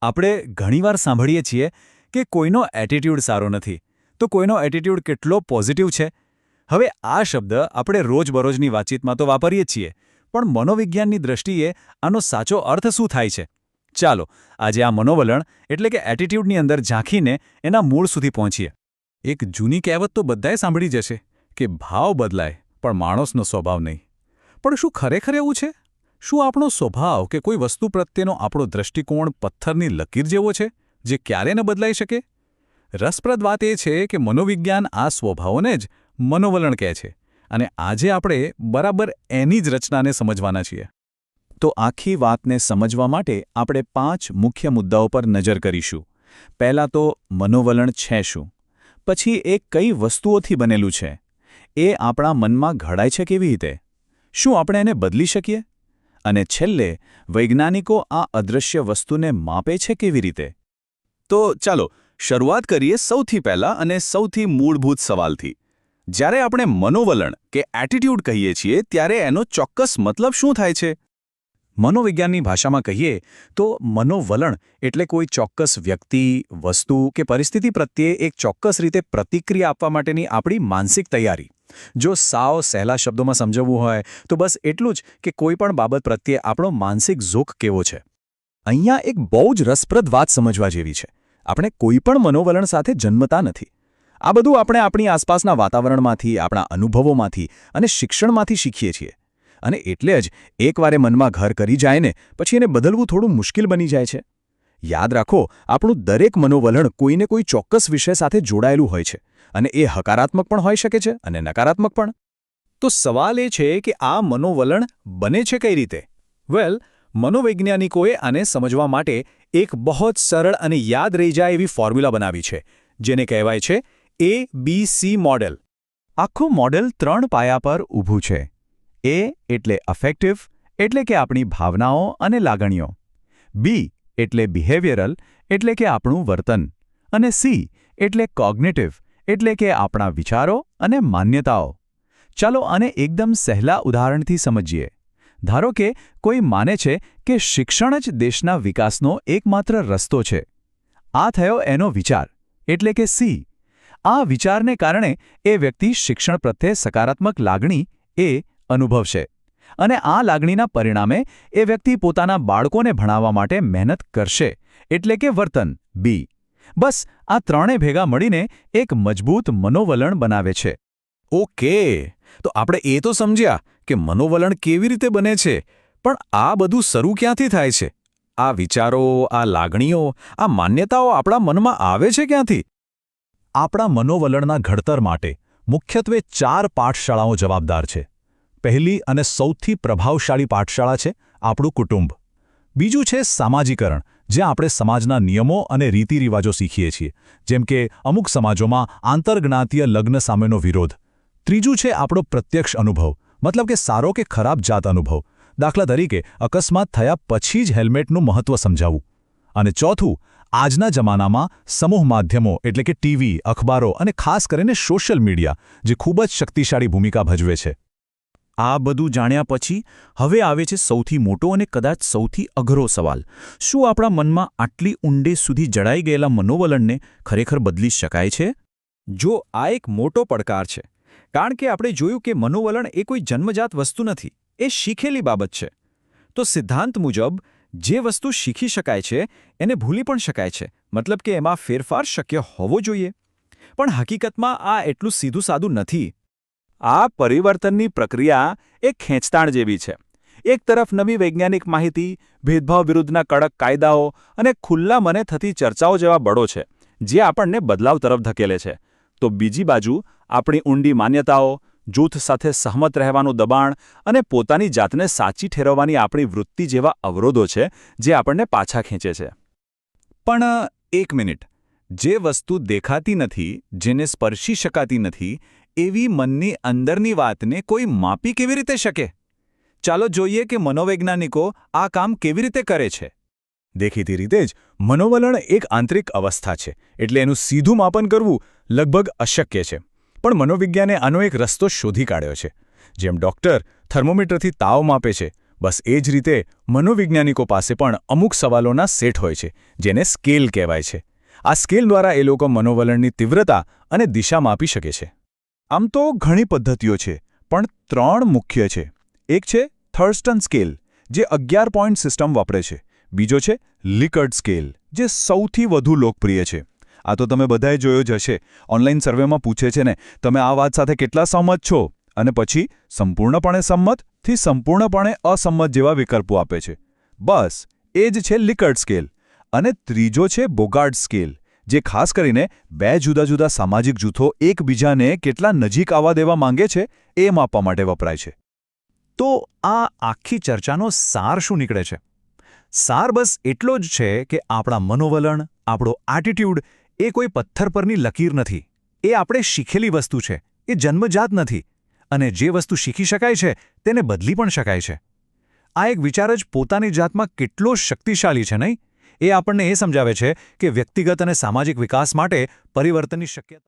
આપણે ઘણીવાર સાંભળીએ છીએ કે કોઈનો એટીટ્યૂડ સારો નથી તો કોઈનો એટીટ્યૂડ કેટલો પોઝિટિવ છે. હવે આ શબ્દ આપણે રોજબરોજની વાતચીતમાં તો વાપરીએ જ છીએ, પણ મનોવિજ્ઞાનની દ્રષ્ટિએ આનો સાચો અર્થ શું થાય છે? ચાલો આજે આ મનોવલણ એટલે કે એટીટ્યૂડની અંદર ઝાંખીને એના મૂળ સુધી પહોંચીએ. એક જૂની કહેવત તો બધાએ સાંભળી જશે કે ભાવ બદલાય પણ માણસનો સ્વભાવ નહીં. પણ શું ખરેખર એવું છે? શું આપણો સ્વભાવ કે કોઈ વસ્તુ પ્રત્યેનો આપણો દૃષ્ટિકોણ પથ્થરની લકીર જેવો છે જે ક્યારે ન બદલાઈ શકે? રસપ્રદ વાત એ છે કે મનોવિજ્ઞાન આ સ્વભાવોને જ મનોવલણ કહે છે, અને આજે આપણે બરાબર એની જ રચનાને સમજવાના છીએ. તો આખી વાતને સમજવા માટે આપણે 5 મુખ્ય મુદ્દાઓ પર નજર કરીશું. પહેલાં તો મનોવલણ છે શું? પછી એ કઈ વસ્તુઓથી બનેલું છે? એ આપણા મનમાં ઘડાય છે કેવી રીતે? શું આપણે એને બદલી શકીએ? અને છેલ્લે વૈજ્ઞાનિકો આ અદૃશ્ય વસ્તુને માપે છે કેવી રીતે? તો ચાલો શરૂઆત કરીએ સૌથી પહેલા અને સૌથી મૂળભૂત સવાલથી. જ્યારે આપણે મનોવલણ કે એટીટ્યૂડ કહીએ છીએ ત્યારે એનો ચોક્કસ મતલબ શું થાય છે? મનોવિજ્ઞાનની ભાષામાં કહીએ તો મનોવલણ એટલે કોઈ ચોક્કસ વ્યક્તિ, વસ્તુ કે પરિસ્થિતિ પ્રત્યે એક ચોક્કસ રીતે પ્રતિક્રિયા આપવા માટેની આપણી માનસિક તૈયારી. જો સાવ સહેલા શબ્દોમાં સમજવું હોય તો બસ એટલું જ કે કોઈ પણ બાબત પ્રત્યે આપણો માનસિક ઝોક કેવો છે. અહીંયા એક બહુ જ રસપ્રદ વાત સમજવા જેવી છે. આપણે કોઈ પણ મનોવલણ સાથે જન્મતા નથી. આ બધું આપણે આપણી આસપાસના વાતાવરણમાંથી, આપણા અનુભવોમાંથી અને શિક્ષણમાંથી શીખીએ છીએ. અને એટલે જ એકવારે મનમાં ઘર કરી જાય ને પછી એને બદલવું થોડું મુશ્કેલ બની જાય છે. યાદ રાખો, આપણું દરેક મનોવલણ કોઈને કોઈ ચોક્કસ વિષય સાથે જોડાયેલું હોય છે, અને એ હકારાત્મક પણ હોઈ શકે છે અને નકારાત્મક પણ. તો સવાલ એ છે કે આ મનોવલણ બને છે કઈ રીતે? વેલ, મનોવૈજ્ઞાનિકોએ આને સમજવા માટે એક બહુ જ સરળ અને યાદ રહી જાય એવી ફોર્મ્યુલા બનાવી છે, જેને કહેવાય છે ABC મોડેલ. આખું મોડેલ 3 પાયા પર ઊભું છે. એ એટલે અફેક્ટિવ, એટલે કે આપણી ભાવનાઓ અને લાગણીઓ. બી એટલે બિહેવિયરલ, એટલે કે આપણું વર્તન. અને સી એટલે કોગ્નિટિવ, એટલે કે આપણા વિચારો અને માન્યતાઓ. ચાલો આને એકદમ સહેલા ઉદાહરણથી સમજીએ. ધારો કે કોઈ માને છે કે શિક્ષણ જ દેશના વિકાસનો એકમાત્ર રસ્તો છે. આ થયો એનો વિચાર, એટલે કે સી. આ વિચારને કારણે એ વ્યક્તિ શિક્ષણ પ્રત્યે સકારાત્મક લાગણી એ અનુભવશે, અને આ લાગણીના પરિણામે એ વ્યક્તિ પોતાના બાળકોને ભણાવવા માટે મહેનત કરશે, એટલે કે વર્તન બી. બસ આ ત્રણે ભેગા મળીને એક મજબૂત મનોવલણ બનાવે છે. ઓકે, તો આપણે એ તો સમજ્યા કે મનોવલણ કેવી રીતે બને છે, પણ આ બધું શરૂ ક્યાંથી થાય છે? આ વિચારો, આ લાગણીઓ, આ માન્યતાઓ આપણા મનમાં આવે છે ક્યાંથી? આપણા મનોવલણના ઘડતર માટે મુખ્યત્વે 4 પાઠશાળાઓ જવાબદાર છે. પહેલી અને સૌથી પ્રભાવશાળી પાઠશાળા છે આપણું કુટુંબ. બીજું છે સામાજિકરણ, જ્યાં આપણે સમાજના નિયમો અને રીતિરિવાજો શીખીએ છીએ, જેમ કે અમુક સમાજોમાં આંતરજ્ઞાતીય લગ્ન સામેનો વિરોધ. ત્રીજું છે આપણો પ્રત્યક્ષ અનુભવ, મતલબ કે સારો કે ખરાબ જાત અનુભવ. દાખલા તરીકે અકસ્માત થયા પછી જ હેલ્મેટનું મહત્વ સમજાવવું. અને ચોથું, આજના જમાનામાં સમૂહ માધ્યમો એટલે કે ટીવી, અખબારો અને ખાસ કરીને સોશિયલ મીડિયા, જે ખૂબ જ શક્તિશાળી ભૂમિકા ભજવે છે. આ બધું જાણ્યા પછી હવે આવે છે સૌથી મોટો અને કદાચ સૌથી અઘરો સવાલ. શું આપણા મનમાં આટલી ઊંડે સુધી જડાઈ ગયેલા મનોવલણને ખરેખર બદલી શકાય છે? જો આ એક મોટો પડકાર છે, કારણ કે આપણે જોયું કે મનોવલણ એ કોઈ જન્મજાત વસ્તુ નથી, એ શીખેલી બાબત છે. તો સિદ્ધાંત મુજબ જે વસ્તુ શીખી શકાય છે એને ભૂલી પણ શકાય છે, મતલબ કે એમાં ફેરફાર શક્ય હોવો જોઈએ. પણ હકીકતમાં આ એટલું સીધું સાદું નથી. આ પરિવર્તનની પ્રક્રિયા એક ખેંચતાણ જેવી છે. એક તરફ નવી વૈજ્ઞાનિક માહિતી, ભેદભાવ વિરુદ્ધના કડક કાયદાઓ અને ખુલ્લા મને થતી ચર્ચાઓ જેવા બળો છે, જે આપણને બદલાવ તરફ ધકેલે છે. તો બીજી બાજુ આપણી ઊંડી માન્યતાઓ, જૂથ સાથે સહમત રહેવાનું દબાણ અને પોતાની જાતને સાચી ઠેરવવાની આપણી વૃત્તિ જેવા અવરોધો છે, જે આપણને પાછા ખેંચે છે. પણ એક મિનિટ, જે વસ્તુ દેખાતી નથી, જેને સ્પર્શી શકાતી નથી, એવી મનની અંદરની વાતને કોઈ માપી કેવી રીતે શકે? ચાલો જોઈએ કે મનોવૈજ્ઞાનિકો આ કામ કેવી રીતે કરે છે. દેખીતી રીતે જ મનોવલણ એક આંતરિક અવસ્થા છે, એટલે એનું સીધું માપન કરવું લગભગ અશક્ય છે. પણ મનોવિજ્ઞાને આનો એક રસ્તો શોધી કાઢ્યો છે. જેમ ડૉક્ટર થર્મોમીટરથી તાવ માપે છે, બસ એ જ રીતે મનોવૈજ્ઞાનિકો પાસે પણ અમુક સવાલોના સેટ હોય છે, જેને સ્કેલ કહેવાય છે. આ સ્કેલ દ્વારા એ લોકો મનોવલણની તીવ્રતા અને દિશા માપી શકે છે. આમ તો ઘણી પદ્ધતિઓ છે, પણ 3 મુખ્ય છે. એક છે થર્સ્ટન સ્કેલ, જે 11 પોઈન્ટ સિસ્ટમ વાપરે છે. બીજો છે લિકર્ટ સ્કેલ, જે સૌથી વધુ લોકપ્રિય છે. આ તો તમે બધાએ જોયો જ હશે. ઓનલાઈન સર્વેમાં પૂછે છે ને, તમે આ વાત સાથે કેટલા સહમત છો? અને પછી સંપૂર્ણપણે સંમત થી સંપૂર્ણપણે અસંમત જેવા વિકલ્પો આપે છે. બસ એ જ છે લિકર્ટ સ્કેલ. અને ત્રીજો છે બોગાર્ડ સ્કેલ, જે ખાસ કરીને 2 જુદા જુદા સામાજિક જૂથો એકબીજાને કેટલા નજીક આવવા દેવા માંગે છે એ માપવા માટે વપરાય છે. તો આ આખી ચર્ચાનો સાર શું નીકળે છે? સાર બસ એટલો જ છે કે આપણા મનોવલણ, આપણો એટીટ્યૂડ એ કોઈ પથ્થર પરની લકીર નથી. એ આપણે શીખેલી વસ્તુ છે. એ જન્મજાત નથી. અને જે વસ્તુ શીખી શકાય છે તેને બદલી પણ શકાય છે. આ એક વિચાર જ પોતાની જાતમાં કેટલો શક્તિશાળી છે, નહીં? એ આપણને એ સમજાવે છે કે વ્યક્તિગત અને સામાજિક વિકાસ માટે પરિવર્તનની શક્યતા